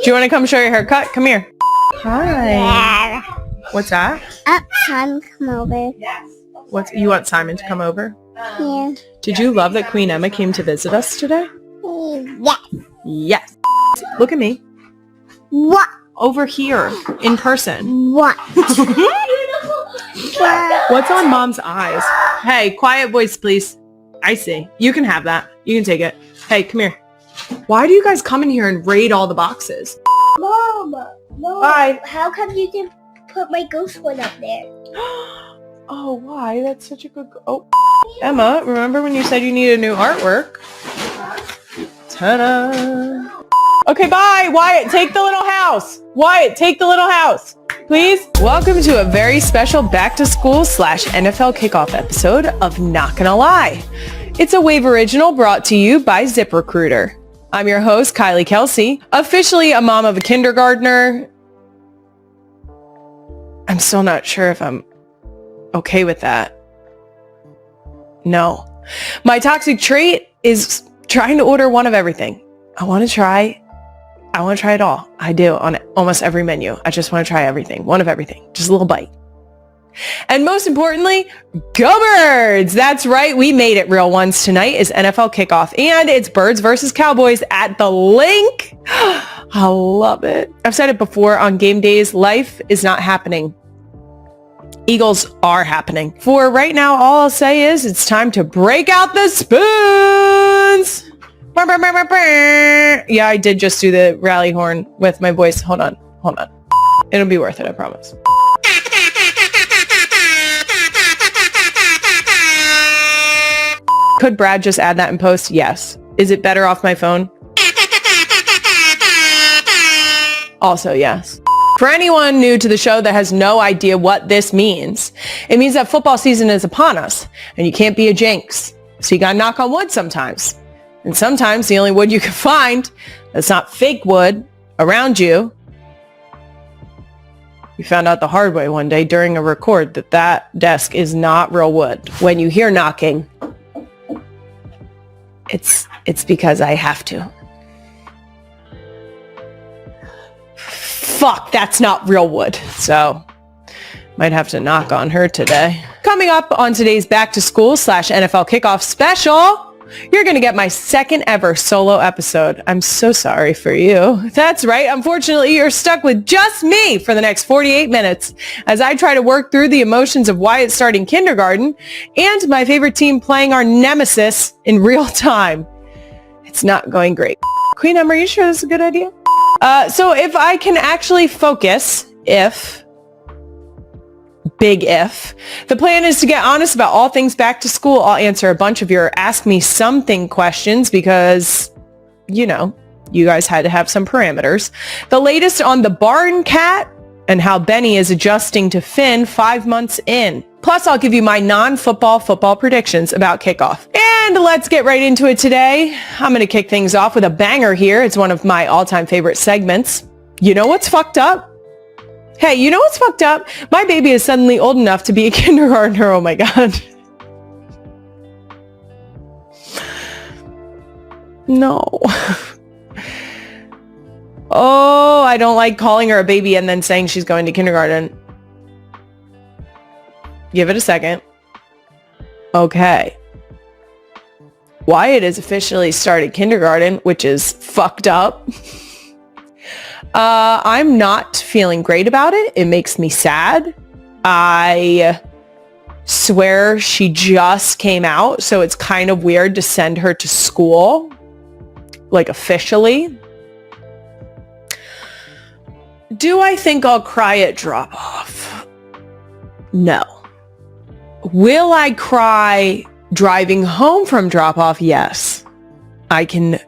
Do you want to come show your haircut? Come here. Hi. Yeah. What's that? Simon, come over. You want Simon to come over? Yeah. Did you love that Queen Emma came to visit us today? Yes. Yes. Look at me. What? Over here, in person. What? What's on Mom's eyes? Hey, quiet voice, please. I see. You can have that. You can take it. Hey, come here. Why do you guys come in here and raid all the boxes? Mom. Bye. How come you can put my ghost one up there? Oh, why? That's such a good... Oh, Emma, remember when you said you needed new artwork? Ta-da! Okay, bye! Wyatt, take the little house! Wyatt, take the little house! Please? Welcome to a very special back-to-school / NFL kickoff episode of Not Gonna Lie. It's a Wave original brought to you by ZipRecruiter. I'm your host, Kylie Kelce, officially a mom of a kindergartner. I'm still not sure if I'm okay with that. No. My toxic trait is trying to order one of everything. I want to try it all. I do on almost every menu. I just want to try everything. One of everything. Just a little bite. And most importantly, go Birds! That's right. We made it real once. Tonight is NFL kickoff and it's Birds versus Cowboys at the Link. I love it. I've said it before on game days. Life is not happening. Eagles are happening. For right now, all I'll say is it's time to break out the spoons. Yeah, I did just do the rally horn with my voice. Hold on. It'll be worth it, I promise. Could Brad just add that in post? Yes. Is it better off my phone? Also, yes. For anyone new to the show that has no idea what this means, it means that football season is upon us and you can't be a jinx. So you gotta knock on wood sometimes. And sometimes the only wood you can find that's not fake wood around you. We found out the hard way one day during a record that desk is not real wood. When you hear knocking, it's because I have to. Fuck, that's not real wood. So might have to knock on her today. Coming up on today's back to school / NFL kickoff special, you're going to get my second ever solo episode. I'm so sorry for you. That's right. Unfortunately, you're stuck with just me for the next 48 minutes as I try to work through the emotions of Wyatt starting kindergarten and my favorite team playing our nemesis in real time. It's not going great. Queen Emma, are you sure this is a good idea? So if I can actually focus, big if, the plan is to get honest about all things back to school. I'll answer a bunch of your ask me something questions because, you know, you guys had to have some parameters. The latest on the barn cat and how Benny is adjusting to Finn 5 months in. Plus, I'll give you my football predictions about kickoff. And let's get right into it today. I'm going to kick things off with a banger here. It's one of my all-time favorite segments. You know what's fucked up? Hey, you know what's fucked up? My baby is suddenly old enough to be a kindergartner. Oh my God. No. Oh, I don't like calling her a baby and then saying she's going to kindergarten. Give it a second. Okay. Wyatt has officially started kindergarten, which is fucked up. I'm not feeling great about it. It makes me sad. I swear she just came out, so it's kind of weird to send her to school, like officially. Do I think I'll cry at drop-off? No. Will I cry driving home from drop-off? Yes. I can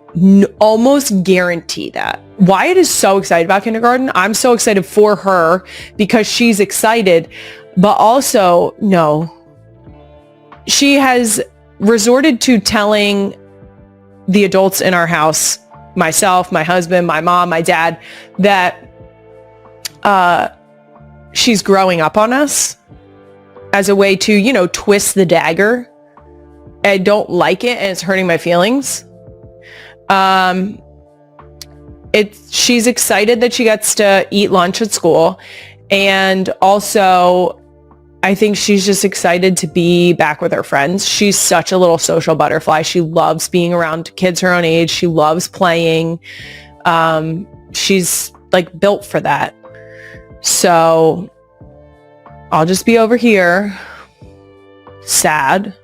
almost guarantee that. Wyatt is so excited about kindergarten. I'm so excited for her because she's excited, but also, no. She has resorted to telling the adults in our house, myself, my husband, my mom, my dad, that she's growing up on us as a way to, you know, twist the dagger. I don't like it and it's hurting my feelings. she's excited that she gets to eat lunch at school. And also, I think she's just excited to be back with her friends. She's such a little social butterfly. She loves being around kids her own age. She loves playing. She's like built for that. So I'll just be over here. Sad.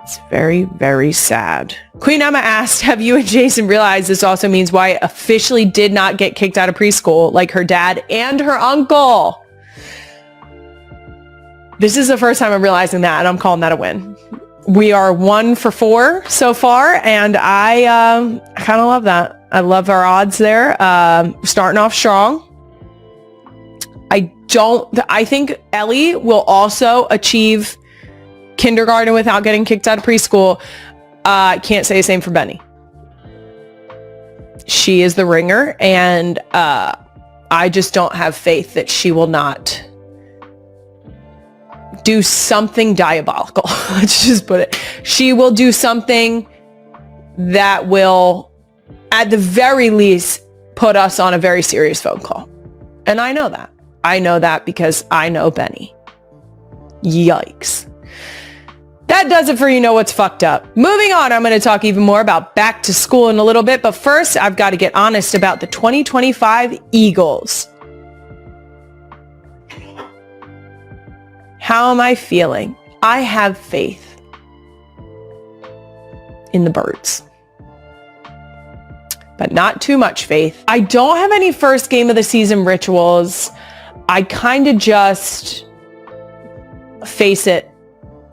It's very, very sad. Queen Emma asked, have you and Jason realized this also means Wyatt officially did not get kicked out of preschool like her dad and her uncle? This is the first time I'm realizing that, and I'm calling that a win. We are 1 for 4 so far, and I kind of love that. I love our odds there. Starting off strong. I think Ellie will also achieve kindergarten without getting kicked out of preschool. Can't say the same for Benny. She is the ringer, and I just don't have faith that she will not do something diabolical. Let's just put it. She will do something that will, at the very least, put us on a very serious phone call. And I know that. I know that because I know Benny. Yikes. That does it for You Know What's Fucked Up. Moving on, I'm going to talk even more about back to school in a little bit. But first, I've got to get honest about the 2025 Eagles. How am I feeling? I have faith in the birds, but not too much faith. I don't have any first game of the season rituals. I kind of just face it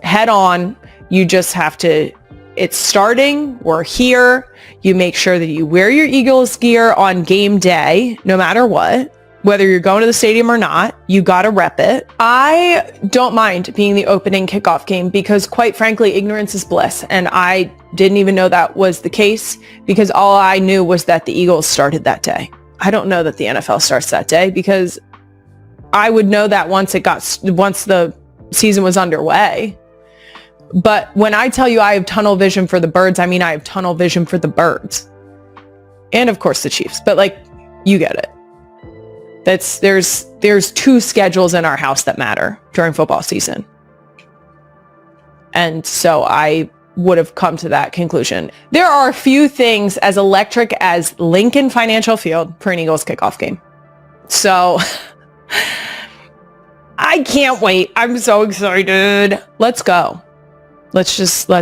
head on. You just have to, it's starting, we're here. You make sure that you wear your Eagles gear on game day, no matter what. Whether you're going to the stadium or not, you got to rep it. I don't mind being the opening kickoff game because, quite frankly, ignorance is bliss. And I didn't even know that was the case because all I knew was that the Eagles started that day. I don't know that the NFL starts that day because I would know that once the season was underway. But when I tell you I have tunnel vision for the birds, I mean I have tunnel vision for the birds. And of course the Chiefs. But like, you get it. There's 2 schedules in our house that matter during football season. And so I would have come to that conclusion. There are a few things as electric as Lincoln Financial Field for an Eagles kickoff game. So I can't wait. I'm so excited. Let's go. Let's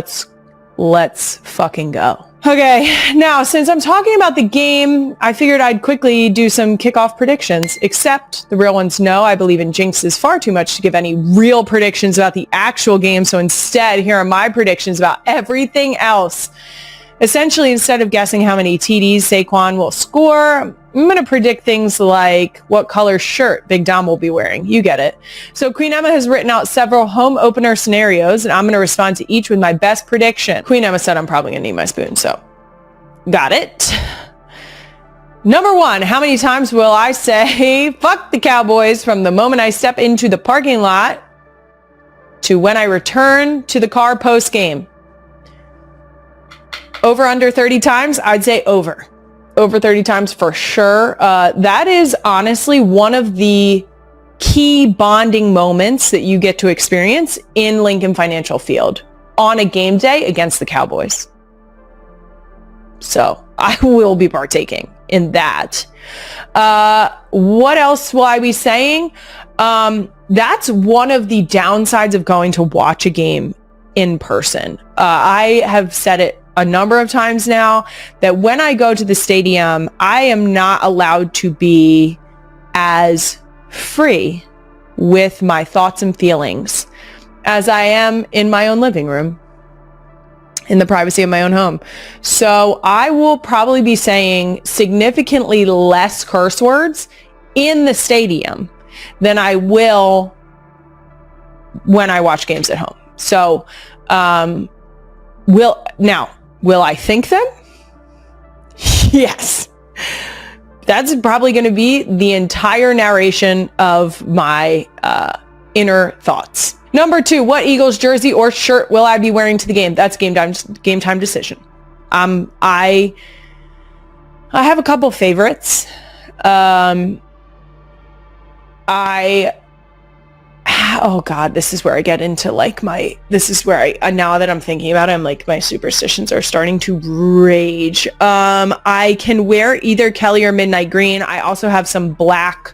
fucking go. Okay, now since I'm talking about the game, I figured I'd quickly do some kickoff predictions, except the real ones know I believe in jinxes far too much to give any real predictions about the actual game. So instead, here are my predictions about everything else. Essentially, instead of guessing how many TDs Saquon will score, I'm going to predict things like what color shirt Big Dom will be wearing. You get it. So Queen Emma has written out several home opener scenarios, and I'm going to respond to each with my best prediction. Queen Emma said I'm probably going to need my spoon, so got it. Number 1, how many times will I say, fuck the Cowboys from the moment I step into the parking lot to when I return to the car post-game? Over under 30 times? I'd say over. Over 30 times for sure. That is honestly one of the key bonding moments that you get to experience in Lincoln Financial Field on a game day against the Cowboys. So I will be partaking in that. What else will I be saying? That's one of the downsides of going to watch a game in person. I have said it a number of times now that when I go to the stadium, I am not allowed to be as free with my thoughts and feelings as I am in my own living room, in the privacy of my own home. So I will probably be saying significantly less curse words in the stadium than I will when I watch games at home. So, will I think them? Yes. That's probably going to be the entire narration of my inner thoughts. Number 2, what Eagles jersey or shirt will I be wearing to the game? That's game time decision. I have a couple favorites. Oh God, this is where I get into like this is where now that I'm thinking about it, I'm like, my superstitions are starting to rage. I can wear either Kelly or Midnight Green. I also have some black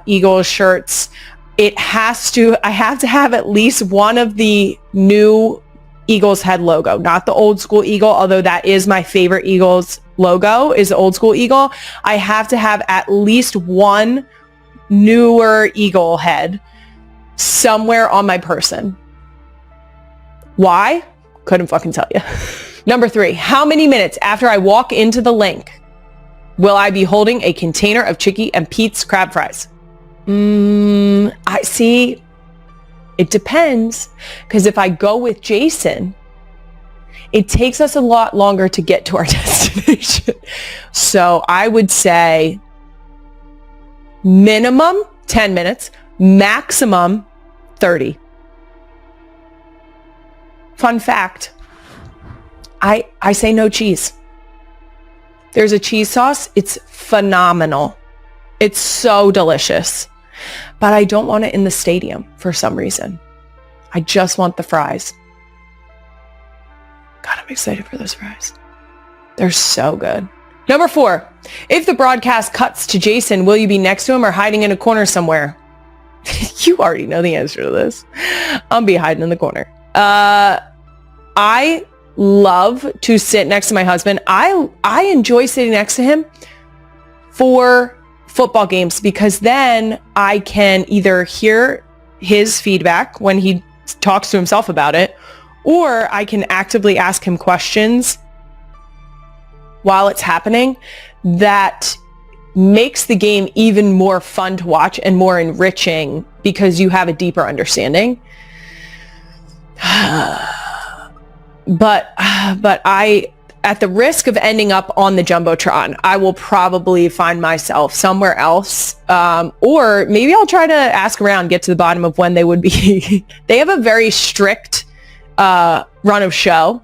Eagles shirts. I have to have at least one of the new Eagles head logo, not the old school eagle, although that is my favorite Eagles logo, is the old school eagle. I have to have at least one newer eagle head somewhere on my person. Why? Couldn't fucking tell you. Number 3, how many minutes after I walk into the link will I be holding a container of Chicky and Pete's crab fries? I see. It depends, because if I go with Jason, it takes us a lot longer to get to our destination. So I would say minimum 10 minutes, maximum 30. Fun fact, I say no cheese. There's a cheese sauce. It's phenomenal. It's so delicious. But I don't want it in the stadium for some reason. I just want the fries. God, I'm excited for those fries. They're so good. Number 4, if the broadcast cuts to Jason, will you be next to him or hiding in a corner somewhere? You already know the answer to this. I'll be hiding in the corner. I love to sit next to my husband. I enjoy sitting next to him for football games, because then I can either hear his feedback when he talks to himself about it, or I can actively ask him questions while it's happening that makes the game even more fun to watch and more enriching because you have a deeper understanding. But I, at the risk of ending up on the Jumbotron, I will probably find myself somewhere else. Or maybe I'll try to ask around, get to the bottom of when they would be. They have a very strict run of show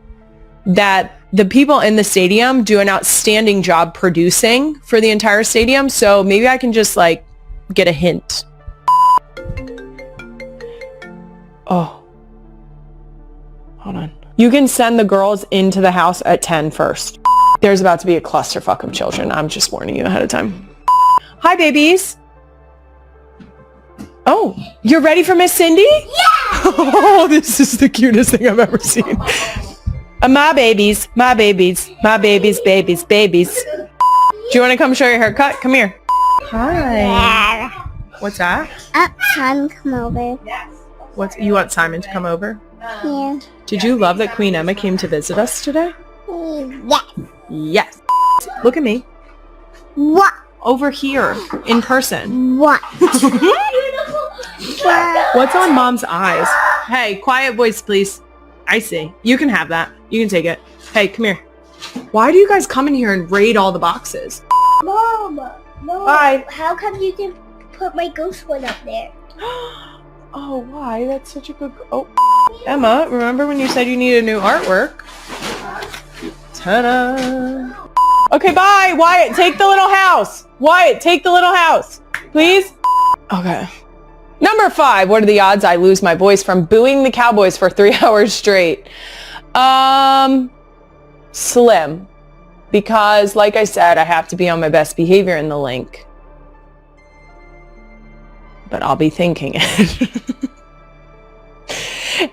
that the people in the stadium do an outstanding job producing for the entire stadium. So maybe I can just like get a hint. Oh, hold on. You can send the girls into the house at 10 first. There's about to be a clusterfuck of children. I'm just warning you ahead of time. Hi, babies. Oh, you're ready for Miss Cindy? Yeah! Oh, this is the cutest thing I've ever seen. My babies, my babies, my babies, babies, babies. Do you want to come show your haircut? Come here. Hi. Yeah. What's that? Simon, come over. You want Simon to come over? Yeah. Did you love that Queen Emma came to visit us today? Yes. Yes. Look at me. What? Over here, in person. What? What's on Mom's eyes? Hey, quiet voice, please. I see. You can have that. You can take it. Hey, come here. Why do you guys come in here and raid all the boxes? Mom, no. Bye. How come you can put my ghost one up there? Oh, why? That's such a good... Oh, Emma, remember when you said you needed new artwork? Ta-da! Okay, bye! Wyatt, take the little house! Wyatt, take the little house! Please? Okay. Number 5, what are the odds I lose my voice from booing the Cowboys for 3 hours straight? Slim. Because, like I said, I have to be on my best behavior in the link. But I'll be thinking it.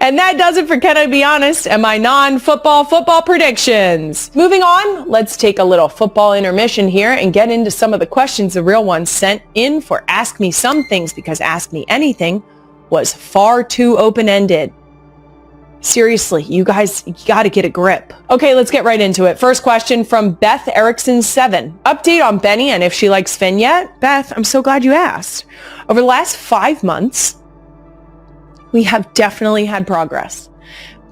And that does it for Can I Be Honest and my non-football predictions. Moving on, let's take a little football intermission here and get into some of the questions the real ones sent in for Ask Me Some Things, because Ask Me Anything was far too open-ended. Seriously, you guys got to get a grip. Okay, let's get right into it. First question from Beth Erickson 7. Update on Benny and if she likes Finn yet? Beth, I'm so glad you asked. Over the last 5 months, we have definitely had progress.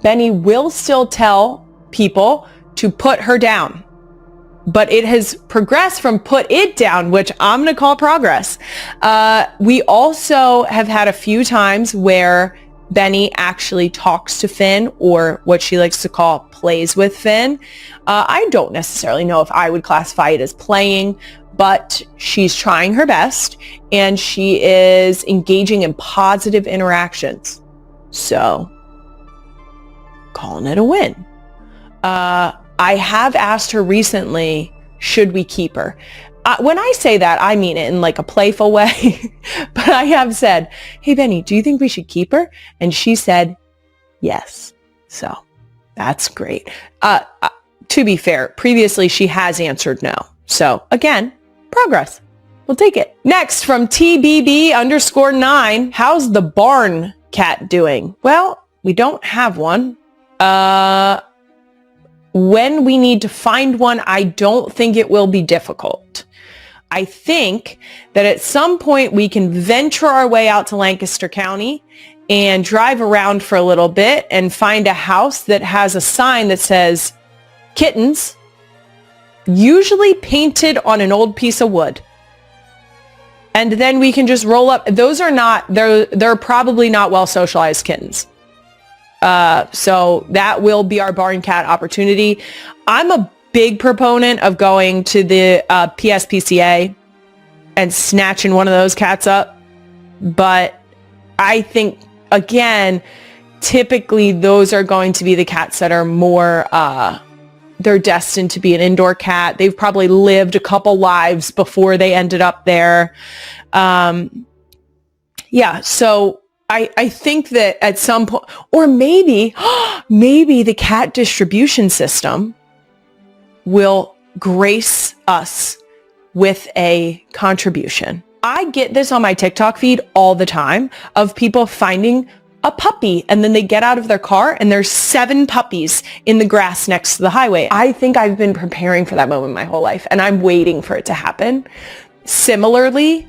Benny will still tell people to put her down, but it has progressed from put it down, which I'm going to call progress. We also have had a few times where Benny actually talks to Finn, or what she likes to call plays with Finn. I don't necessarily know if I would classify it as playing, but she's trying her best and she is engaging in positive interactions. So, calling it a win. I have asked her recently, should we keep her? When I say that, I mean it in like a playful way, but I have said, hey, Benny, do you think we should keep her? And she said, yes. So that's great. To be fair, previously she has answered no. So again, progress. We'll take it. Next from TBB_9, how's the barn cat doing? Well, we don't have one. When we need to find one, I don't think it will be difficult. I think that at some point we can venture our way out to Lancaster County and drive around for a little bit and find a house that has a sign that says kittens, usually painted on an old piece of wood. And then we can just roll up. Those are not, they're probably not well socialized kittens. So that will be our barn cat opportunity. I'm a big proponent of going to the PSPCA and snatching one of those cats up. But I think, again, typically those are going to be the cats that are more, they're destined to be an indoor cat. They've probably lived a couple lives before they ended up there. Yeah, so I think that at some point, or maybe the cat distribution system will grace us with a contribution. I get this on my TikTok feed all the time of people finding a puppy and then they get out of their car and there's 7 puppies in the grass next to the highway. I think I've been preparing for that moment my whole life and I'm waiting for it to happen. Similarly,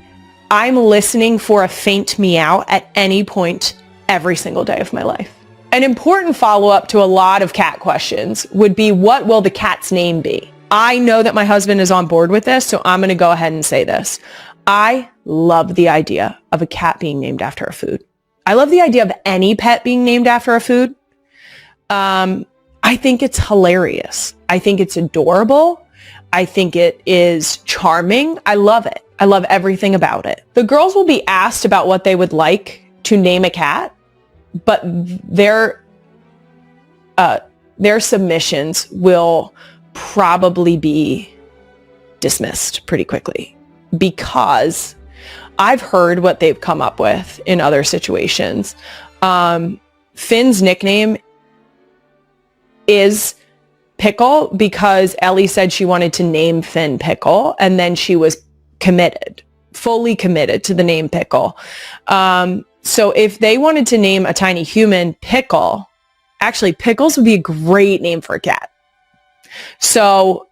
I'm listening for a faint meow at any point every single day of my life. An important follow-up to a lot of cat questions would be, what will the cat's name be? I know that my husband is on board with this, so I'm going to go ahead and say this. I love the idea of a cat being named after a food. I love the idea of any pet being named after a food. I think it's hilarious. I think it's adorable. I think it is charming. I love it. I love everything about it. The girls will be asked about what they would like to name a cat, but their submissions will probably be dismissed pretty quickly because I've heard what they've come up with in other situations. Finn's nickname is Pickle because Ellie said she wanted to name Finn Pickle, and then she was fully committed to the name Pickle. So if they wanted to name a tiny human Pickle, actually Pickles would be a great name for a cat. So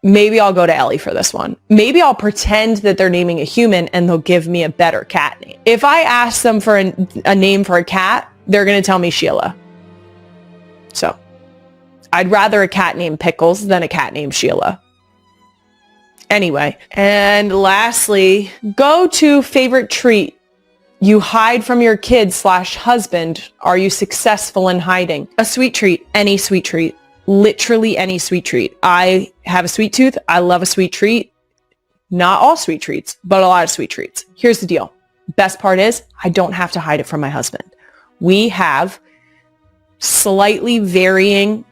maybe I'll go to Ellie for this one. Maybe I'll pretend that they're naming a human and they'll give me a better cat name. If I ask them for a name for a cat, they're going to tell me Sheila. So I'd rather a cat named Pickles than a cat named Sheila. Anyway, and lastly, go to favorite treat you hide from your kids/husband. Are you successful in hiding? A sweet treat, any sweet treat, literally any sweet treat. I have a sweet tooth. I love a sweet treat. Not all sweet treats, but a lot of sweet treats. Here's the deal. Best part is I don't have to hide it from my husband. We have slightly varying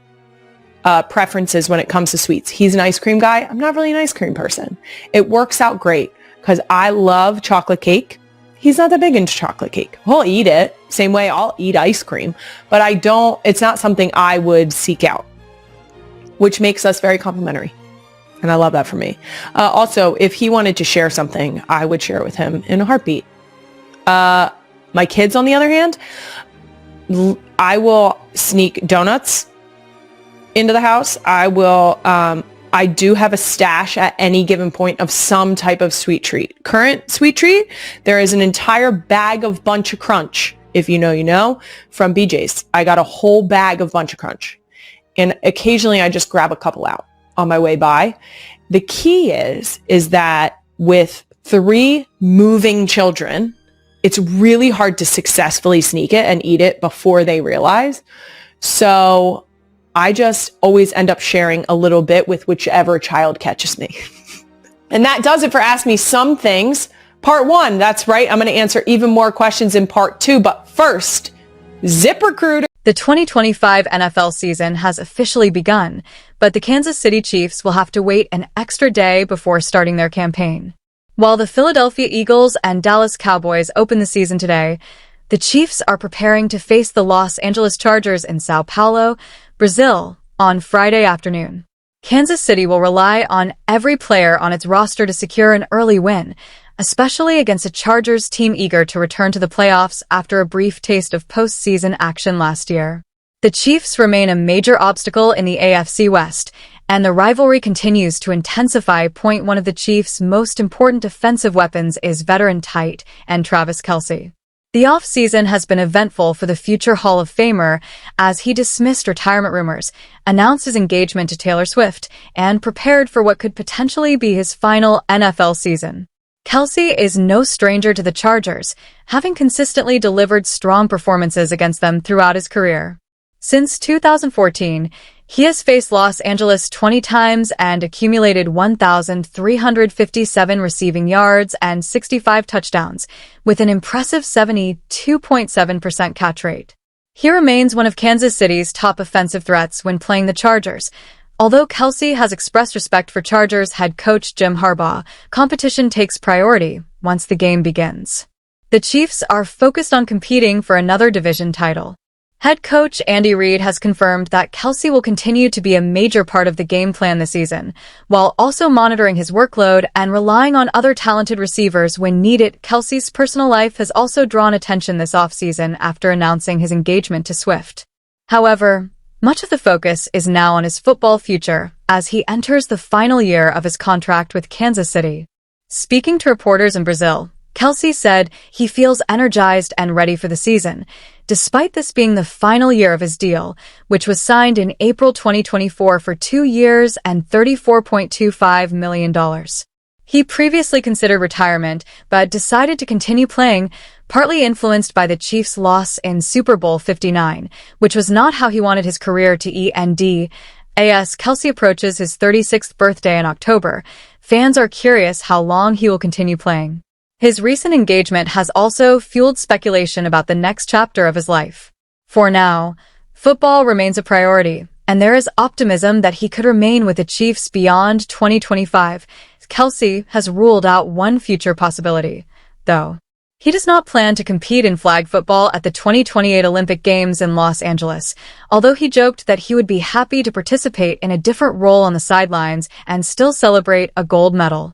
preferences when it comes to sweets. He's an ice cream guy. I'm not really an ice cream person. It works out great because I love chocolate cake. He's not that big into chocolate cake. He'll eat it. Same way I'll eat ice cream, but it's not something I would seek out, which makes us very complimentary. And I love that for me. Also, if he wanted to share something, I would share it with him in a heartbeat. My kids, on the other hand, I will sneak donuts into the house. I do have a stash at any given point of some type of sweet treat. Current sweet treat, there is an entire bag of Bunch of Crunch. If you know, you know, from BJ's. I got a whole bag of Bunch of Crunch. And occasionally I just grab a couple out on my way by. The key is that with 3 moving children, it's really hard to successfully sneak it and eat it before they realize. So I just always end up sharing a little bit with whichever child catches me. And that does it for Ask Me Some Things. Part 1, that's right. I'm going to answer even more questions in part 2. But first, ZipRecruiter. The 2025 NFL season has officially begun, but the Kansas City Chiefs will have to wait an extra day before starting their campaign. While the Philadelphia Eagles and Dallas Cowboys open the season today, the Chiefs are preparing to face the Los Angeles Chargers in Sao Paulo, Brazil, on Friday afternoon. Kansas City will rely on every player on its roster to secure an early win, especially against a Chargers team eager to return to the playoffs after a brief taste of postseason action last year. The Chiefs remain a major obstacle in the AFC West, and the rivalry continues to intensify. One of the Chiefs' most important defensive weapons is veteran tight end Travis Kelce. The offseason has been eventful for the future Hall of Famer as he dismissed retirement rumors, announced his engagement to Taylor Swift, and prepared for what could potentially be his final NFL season. Kelce is no stranger to the Chargers, having consistently delivered strong performances against them throughout his career. Since 2014, he has faced Los Angeles 20 times and accumulated 1,357 receiving yards and 65 touchdowns, with an impressive 72.7% catch rate. He remains one of Kansas City's top offensive threats when playing the Chargers. Although Kelce has expressed respect for Chargers head coach Jim Harbaugh, competition takes priority once the game begins. The Chiefs are focused on competing for another division title. Head coach Andy Reid has confirmed that Kelce will continue to be a major part of the game plan this season, while also monitoring his workload and relying on other talented receivers when needed. Kelce's personal life has also drawn attention this offseason after announcing his engagement to Swift. However, much of the focus is now on his football future as he enters the final year of his contract with Kansas City. Speaking to reporters in Brazil, Kelce said he feels energized and ready for the season, despite this being the final year of his deal, which was signed in April 2024 for 2 years and $34.25 million. He previously considered retirement, but decided to continue playing, partly influenced by the Chiefs' loss in Super Bowl 59, which was not how he wanted his career to end. As Kelce approaches his 36th birthday in October, fans are curious how long he will continue playing. His recent engagement has also fueled speculation about the next chapter of his life. For now, football remains a priority, and there is optimism that he could remain with the Chiefs beyond 2025. Kelce has ruled out one future possibility, though. He does not plan to compete in flag football at the 2028 Olympic Games in Los Angeles, although he joked that he would be happy to participate in a different role on the sidelines and still celebrate a gold medal.